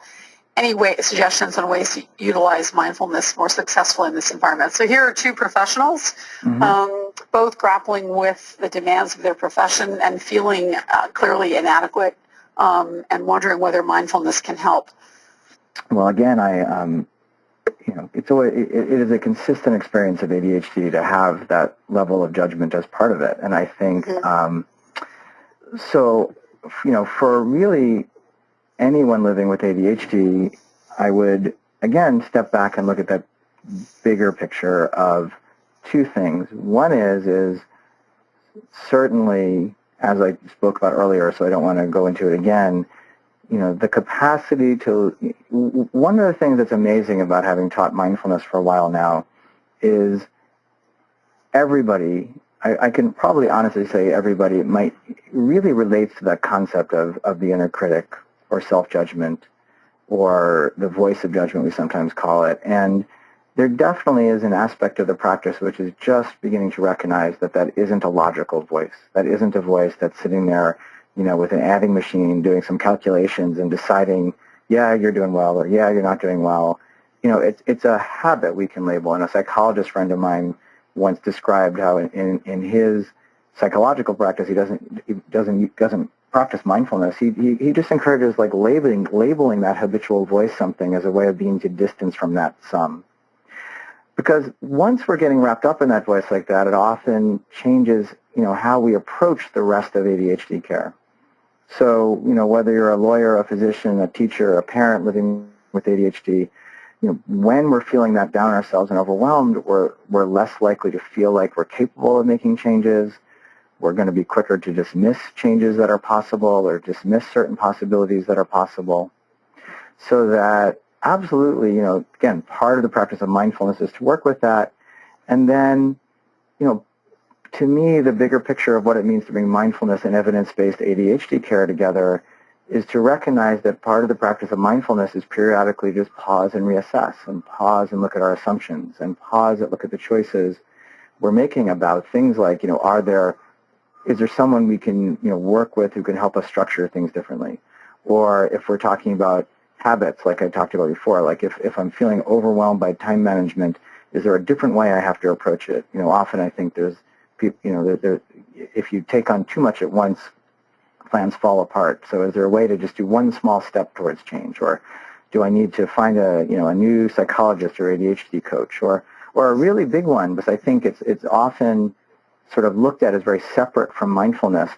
Any suggestions on ways to utilize mindfulness more successfully in this environment? So here are two professionals, both grappling with the demands of their profession and feeling clearly inadequate, and wondering whether mindfulness can help. Well, again, it is a consistent experience of ADHD to have that level of judgment as part of it. And I think, for really anyone living with ADHD, I would, again, step back and look at that bigger picture of two things. One is certainly, as I spoke about earlier, so I don't want to go into it again, the capacity to, one of the things that's amazing about having taught mindfulness for a while now is everybody I can probably honestly say everybody might really relates to that concept of the inner critic or self-judgment or the voice of judgment, we sometimes call it. And there definitely is an aspect of the practice which is just beginning to recognize that that isn't a logical voice. That isn't a voice that's sitting there, with an adding machine doing some calculations and deciding, yeah, you're doing well, or yeah, you're not doing well. It's a habit we can label. And a psychologist friend of mine once described how in his psychological practice he doesn't practice mindfulness. He just encourages like labeling that habitual voice something as a way of being to distance from that some. Because once we're getting wrapped up in that voice like that, it often changes, how we approach the rest of ADHD care. So, whether you're a lawyer, a physician, a teacher, a parent living with ADHD, when we're feeling that down ourselves and overwhelmed, we're less likely to feel like we're capable of making changes. We're going to be quicker to dismiss changes that are possible or dismiss certain possibilities that are possible. So that absolutely, again, part of the practice of mindfulness is to work with that. And then, to me, the bigger picture of what it means to bring mindfulness and evidence-based ADHD care together is to recognize that part of the practice of mindfulness is periodically just pause and reassess, and pause and look at our assumptions, and pause and look at the choices we're making about things like, is there someone we can, work with who can help us structure things differently? Or if we're talking about habits, like I talked about before, like if I'm feeling overwhelmed by time management, is there a different way I have to approach it? Often I think there's people, if you take on too much at once, plans fall apart. So is there a way to just do one small step towards change? Or do I need to find a new psychologist or ADHD coach? Or a really big one, because I think it's often sort of looked at as very separate from mindfulness,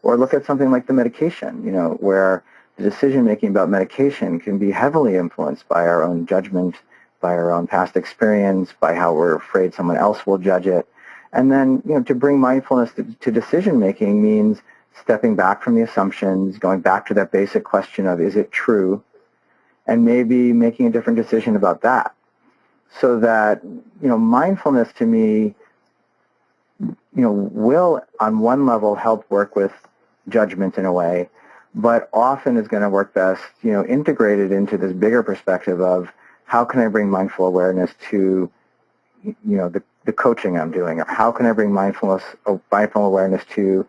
or look at something like the medication, where the decision-making about medication can be heavily influenced by our own judgment, by our own past experience, by how we're afraid someone else will judge it. And then, to bring mindfulness to decision-making means stepping back from the assumptions, going back to that basic question of, is it true? And maybe making a different decision about that. So that, mindfulness to me, will on one level help work with judgment in a way, but often is going to work best, integrated into this bigger perspective of how can I bring mindful awareness to, the coaching I'm doing, or how can I bring mindful awareness to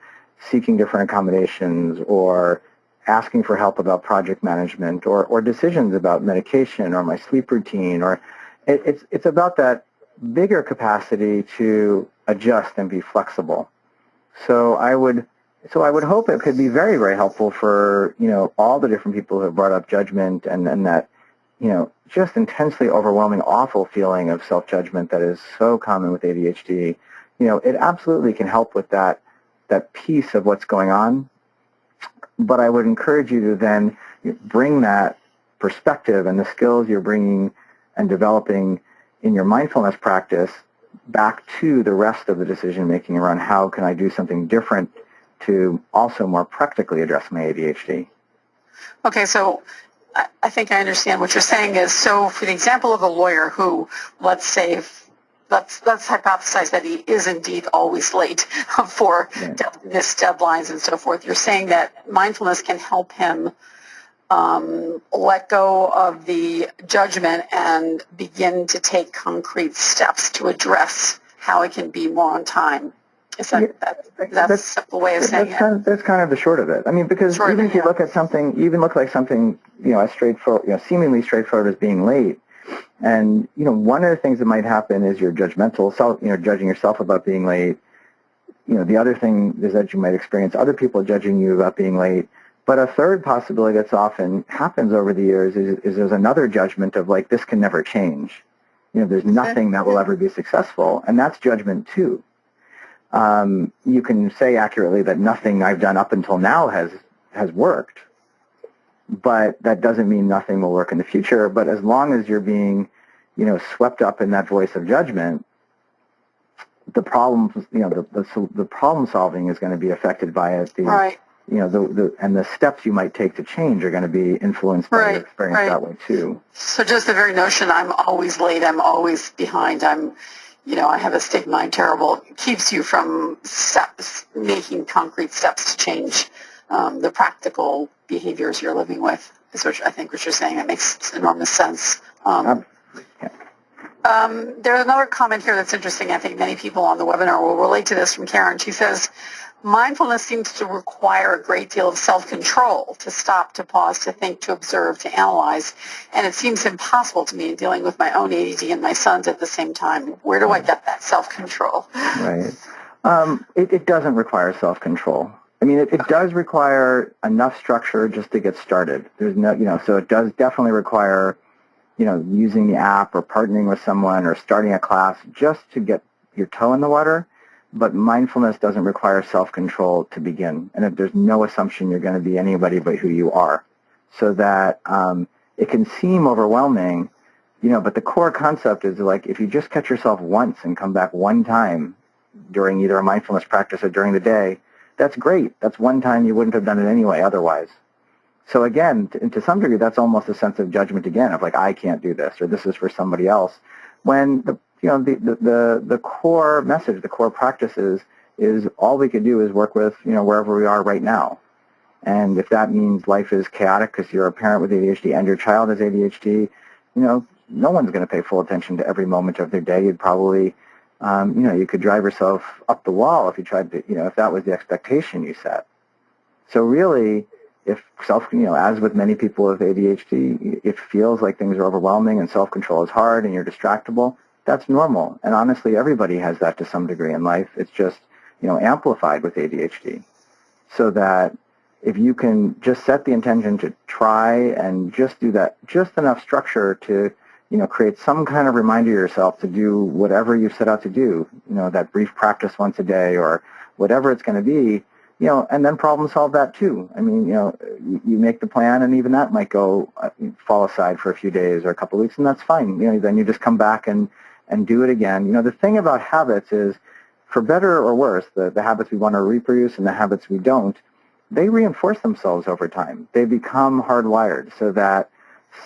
seeking different accommodations, or asking for help about project management, or decisions about medication or my sleep routine, or it's about that bigger capacity to adjust and be flexible. So I would hope it could be very, very helpful for, all the different people who have brought up judgment and that, just intensely overwhelming, awful feeling of self-judgment that is so common with ADHD. It absolutely can help with that piece of what's going on. But I would encourage you to then bring that perspective and the skills you're bringing and developing in your mindfulness practice back to the rest of the decision-making around how can I do something different to also more practically address my ADHD. Okay, so I think I understand what you're saying is, so for the example of a lawyer who, let's hypothesize that he is indeed always late for missed deadlines and so forth. You're saying that mindfulness can help him let go of the judgment and begin to take concrete steps to address how it can be more on time. Is that's a simple way of saying it? That's kind of the short of it. I mean, because even if you look at something, as straightforward, seemingly straightforward as being late, and, one of the things that might happen is you're judgmental, judging yourself about being late. The other thing is that you might experience other people judging you about being late. But a third possibility that's often happens over the years is there's another judgment of like, this can never change. There's nothing that will ever be successful. And that's judgment too. You can say accurately that nothing I've done up until now has worked. But that doesn't mean nothing will work in the future. But as long as you're being, swept up in that voice of judgment, the problem, the problem solving is going to be affected by it. Right. And the steps you might take to change are going to be influenced by your experience that way too. So just the very notion, I'm always late, I'm always behind, I'm, I have a stigma, I'm terrible, keeps you from making concrete steps to change the practical behaviors you're living with, is what I think what you're saying. That makes enormous sense. There's another comment here that's interesting. I think many people on the webinar will relate to this, from Karen. She says, mindfulness seems to require a great deal of self-control, to stop, to pause, to think, to observe, to analyze. And it seems impossible to me in dealing with my own ADD and my son's at the same time. Where do I get that self-control? Right. It doesn't require self-control. I mean, it does require enough structure just to get started. There's no, so it does definitely require, using the app or partnering with someone or starting a class just to get your toe in the water. But mindfulness doesn't require self-control to begin. And there's no assumption you're going to be anybody but who you are. So that it can seem overwhelming, but the core concept is like, if you just catch yourself once and come back one time during either a mindfulness practice or during the day, that's great. That's one time you wouldn't have done it anyway otherwise. So again, to some degree, that's almost a sense of judgment again, of like, I can't do this, or this is for somebody else. When the core message, the core practices is all we could do is work with, wherever we are right now. And if that means life is chaotic because you're a parent with ADHD and your child has ADHD, no one's going to pay full attention to every moment of their day. You'd probably, you could drive yourself up the wall if you tried to, if that was the expectation you set. So really, if as with many people with ADHD, it feels like things are overwhelming and self-control is hard and you're distractible, that's normal. And honestly, everybody has that to some degree in life. It's just, amplified with ADHD. So that if you can just set the intention to try and just do that, just enough structure to, create some kind of reminder to yourself to do whatever you've set out to do, that brief practice once a day or whatever it's going to be, and then problem solve that too. I mean, you make the plan and even that might fall aside for a few days or a couple of weeks and that's fine. Then you just come back and do it again. The thing about habits is, for better or worse, the habits we want to reproduce and the habits we don't, they reinforce themselves over time. They become hardwired so that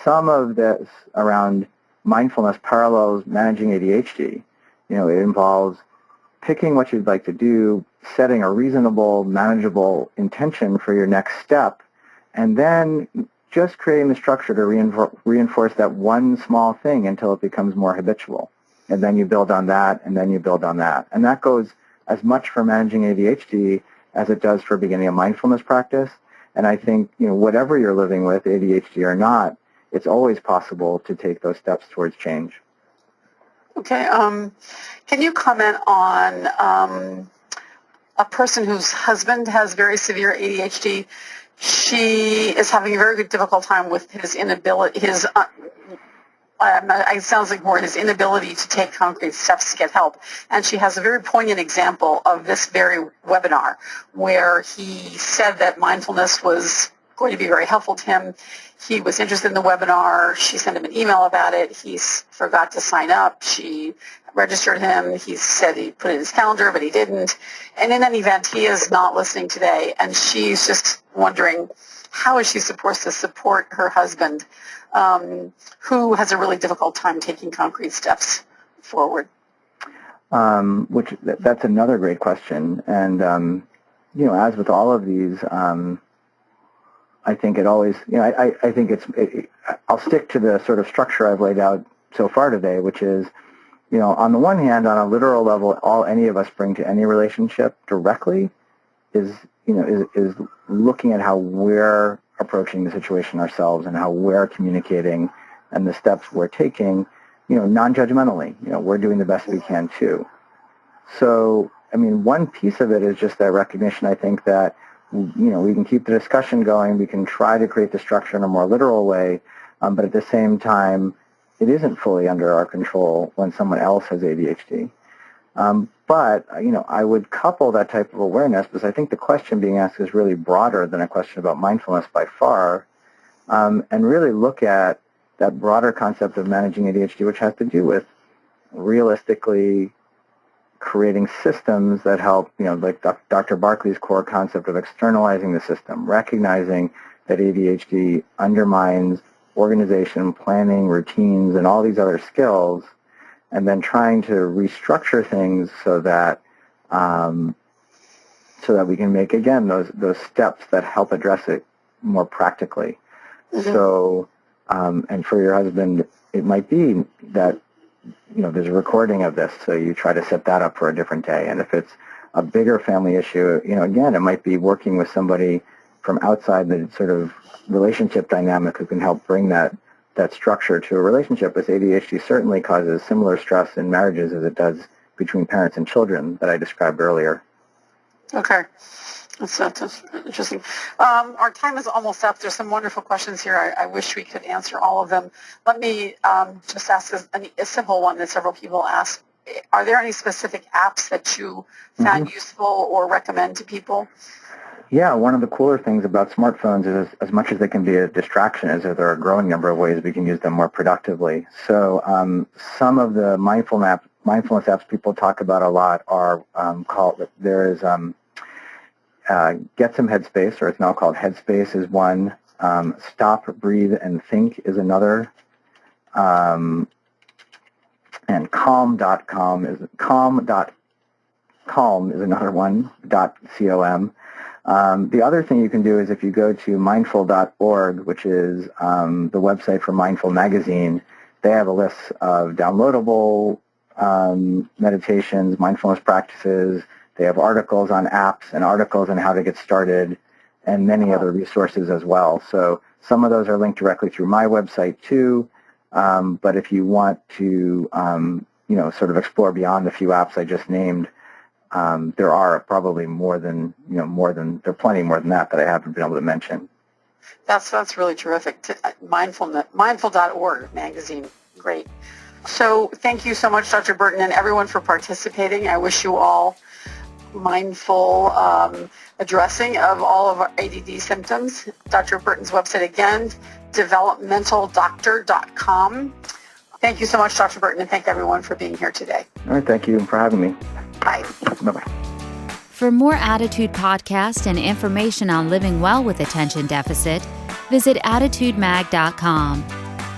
some of this around mindfulness parallels managing ADHD. It involves picking what you'd like to do, setting a reasonable, manageable intention for your next step, and then just creating the structure to reinforce that one small thing until it becomes more habitual. And then you build on that, and then you build on that. And that goes as much for managing ADHD as it does for beginning a mindfulness practice. And I think, whatever you're living with, ADHD or not, it's always possible to take those steps towards change. Okay. Can you comment on a person whose husband has very severe ADHD? She is having a very difficult time with his inability, it sounds like more his inability to take concrete steps to get help. And she has a very poignant example of this very webinar where he said that mindfulness was going to be very helpful to him. He was interested in the webinar. She sent him an email about it. He forgot to sign up. She registered him. He said he put it in his calendar, but he didn't. And in any event, he is not listening today. And she's just wondering, how is she supposed to support her husband, who has a really difficult time taking concrete steps forward? That's another great question. And, as with all of these, I think it always, I think I'll stick to the sort of structure I've laid out so far today, which is, on the one hand, on a literal level, all any of us bring to any relationship directly is looking at how we're approaching the situation ourselves and how we're communicating and the steps we're taking, non-judgmentally. We're doing the best we can too. So, one piece of it is just that recognition, I think, that we can keep the discussion going. We can try to create the structure in a more literal way, but at the same time, it isn't fully under our control when someone else has ADHD. But I would couple that type of awareness, because I think the question being asked is really broader than a question about mindfulness by far, and really look at that broader concept of managing ADHD, which has to do with realistically creating systems that help, like Dr. Barkley's core concept of externalizing the system, recognizing that ADHD undermines organization, planning, routines, and all these other skills, and then trying to restructure things so that we can make, again, those steps that help address it more practically. Mm-hmm. So, and for your husband, it might be that, there's a recording of this, so you try to set that up for a different day. And if it's a bigger family issue, again, it might be working with somebody from outside the sort of relationship dynamic who can help bring that structure to a relationship, as ADHD certainly causes similar stress in marriages as it does between parents and children that I described earlier. Okay. That's interesting. Our time is almost up. There's some wonderful questions here. I wish we could answer all of them. Let me just ask a simple one that several people ask. Are there any specific apps that you found useful or recommend to people? Yeah, one of the cooler things about smartphones is as much as they can be a distraction, is that there are a growing number of ways we can use them more productively. So some of the mindfulness apps people talk about a lot are Get Some Headspace, or it's now called Headspace, is one. Stop, Breathe, and Think is another. And Calm is another one, .com. The other thing you can do is if you go to mindful.org, which is the website for Mindful Magazine, they have a list of downloadable meditations, mindfulness practices. They have articles on apps and articles on how to get started and many other resources as well. So some of those are linked directly through my website too. But if you want to, sort of explore beyond the few apps I just named, there are probably there are plenty more than that I haven't been able to mention. That's really terrific. Mindful.org magazine, great. So thank you so much, Dr. Bertin, and everyone for participating. I wish you all mindful addressing of all of our ADD symptoms. Dr. Bertin's website again, developmentaldoctor.com. Thank you so much, Dr. Bertin, and thank everyone for being here today. All right, thank you for having me. Bye. Bye-bye. For more Attitude Podcast and information on living well with attention deficit, visit attitudemag.com.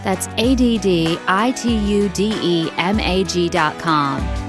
That's ADDITUDEMAG.com.